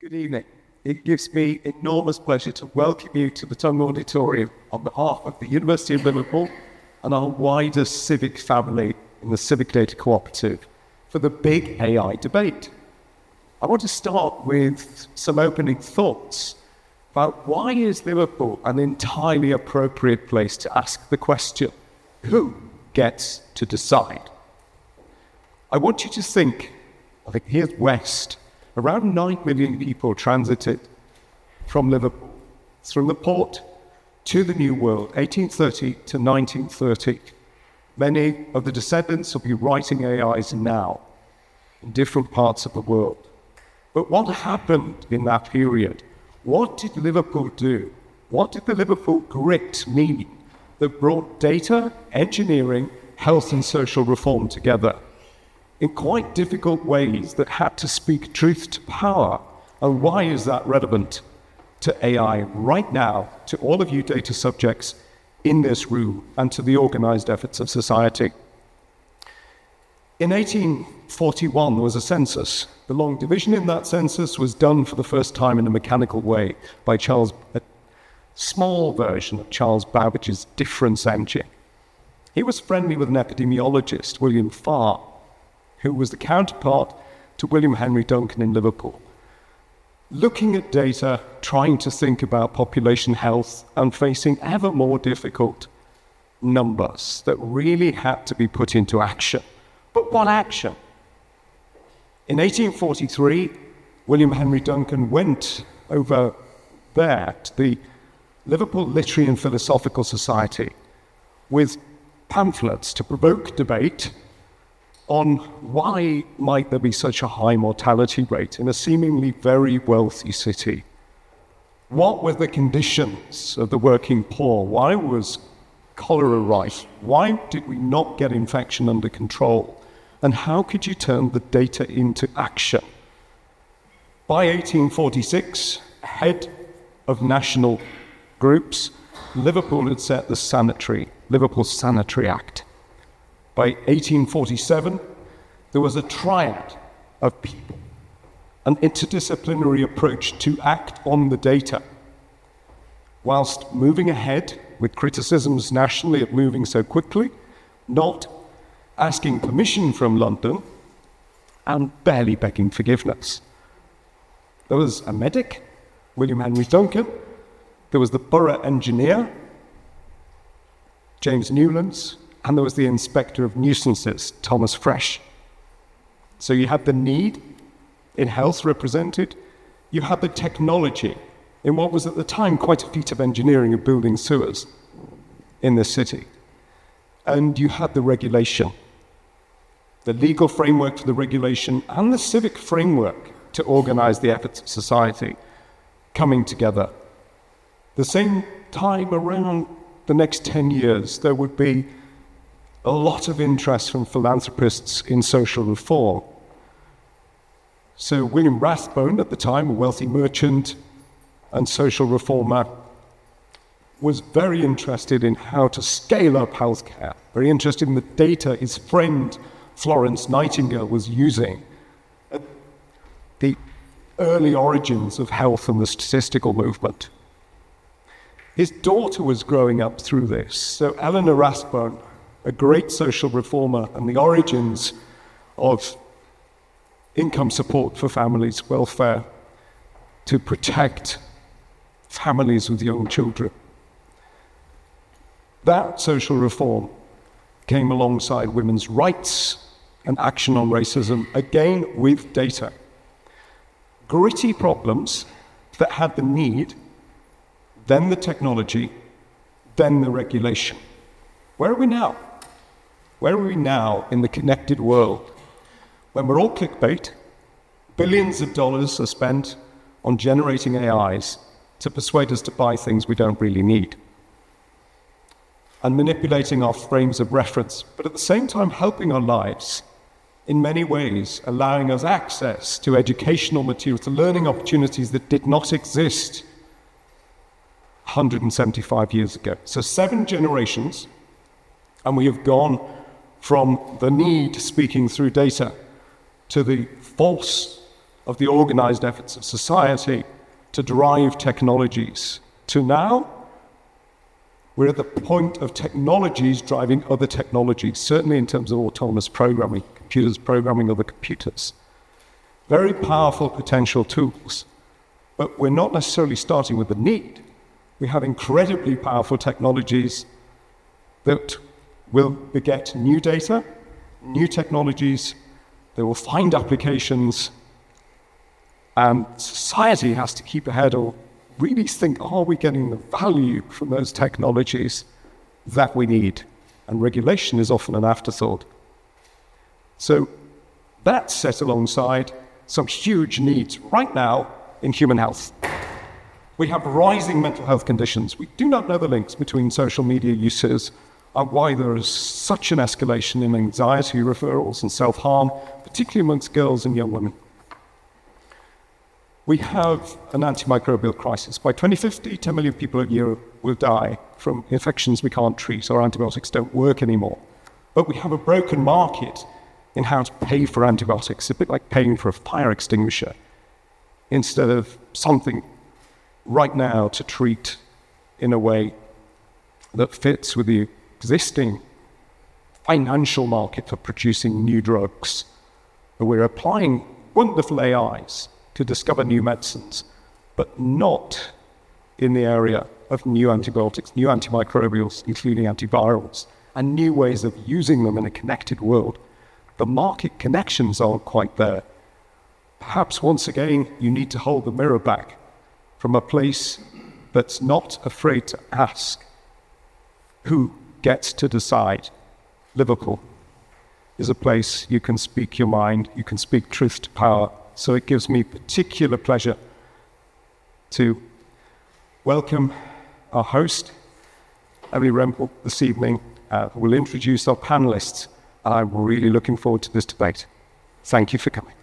Good evening. It gives me enormous pleasure to welcome you to the Tongue Auditorium on behalf of the University of Liverpool and our wider civic family in the Civic Data Cooperative for the big AI debate. I want to start with some opening thoughts about why is Liverpool an entirely appropriate place to ask the question, who gets to decide? I want you to think, here's West. Around 9 million people transited from Liverpool through the port to the New World, 1830 to 1930. Many of the descendants will be writing AIs now in different parts of the world. But what happened in that period? What did Liverpool do? What did the Liverpool grit mean that brought data, engineering, health and social reform together in quite difficult ways that had to speak truth to power? And why is that relevant to AI right now, to all of you data subjects in this room, and to the organized efforts of society? In 1841, there was a census. The long division in that census was done for the first time in a mechanical way by a small version of Charles Babbage's difference engine. He was friendly with an epidemiologist, William Farr, who was the counterpart to William Henry Duncan in Liverpool, looking at data, trying to think about population health, and facing ever more difficult numbers that really had to be put into action. But what action? In 1843, William Henry Duncan went over there to the Liverpool Literary and Philosophical Society with pamphlets to provoke debate on why might there be such a high mortality rate in a seemingly very wealthy city. What were the conditions of the working poor? Why was cholera rife? Why did we not get infection under control? And how could you turn the data into action? By 1846, head of national groups, Liverpool had set the Liverpool Sanitary Act. By 1847, there was a triad of people, an interdisciplinary approach to act on the data, whilst moving ahead with criticisms nationally of moving so quickly, not asking permission from London, and barely begging forgiveness. There was a medic, William Henry Duncan. There was the borough engineer, James Newlands, and there was the inspector of nuisances, Thomas Fresh. So you had the need in health represented, you had the technology in what was at the time quite a feat of engineering of building sewers in this city. And you had the regulation, the legal framework for the regulation, and the civic framework to organize the efforts of society coming together. The same time, around the next 10 years, there would be a lot of interest from philanthropists in social reform. So William Rathbone, at the time a wealthy merchant and social reformer, was very interested in how to scale up healthcare, very interested in the data his friend Florence Nightingale was using at the early origins of health and the statistical movement. His daughter was growing up through this, so Eleanor Rathbone, a great social reformer, and the origins of income support for families' welfare to protect families with young children. That social reform came alongside women's rights and action on racism, again with data. Gritty problems that had the need, then the technology, then the regulation. Where are we now? Where are we now in the connected world when we're all clickbait, billions of dollars are spent on generating AIs to persuade us to buy things we don't really need, and manipulating our frames of reference, but at the same time helping our lives in many ways, allowing us access to educational materials, to learning opportunities that did not exist 175 years ago. So 7 generations, and we have gone from the need speaking through data to the force of the organized efforts of society to derive technologies to now, we're at the point of technologies driving other technologies, certainly in terms of autonomous programming, computers programming other computers. Very powerful potential tools, but we're not necessarily starting with the need. We have incredibly powerful technologies that will beget new data, new technologies, they will find applications, and society has to keep ahead or really think, are we getting the value from those technologies that we need? And regulation is often an afterthought. So that's set alongside some huge needs right now in human health. We have rising mental health conditions. We do not know the links between social media uses and why there is such an escalation in anxiety referrals and self-harm, particularly amongst girls and young women. We have an antimicrobial crisis. By 2050, 10 million people a year will die from infections we can't treat or antibiotics don't work anymore. But we have a broken market in how to pay for antibiotics, a bit like paying for a fire extinguisher, instead of something right now to treat in a way that fits with the existing financial market for producing new drugs. But we're applying wonderful AIs to discover new medicines, but not in the area of new antibiotics, new antimicrobials, including antivirals, and new ways of using them in a connected world. The market connections aren't quite there. Perhaps once again, you need to hold the mirror back from a place that's not afraid to ask who gets to decide. Liverpool is a place you can speak your mind, you can speak truth to power. So it gives me particular pleasure to welcome our host, Emily Rempel, this evening, who will introduce our panelists. I'm really looking forward to this debate. Thank you for coming.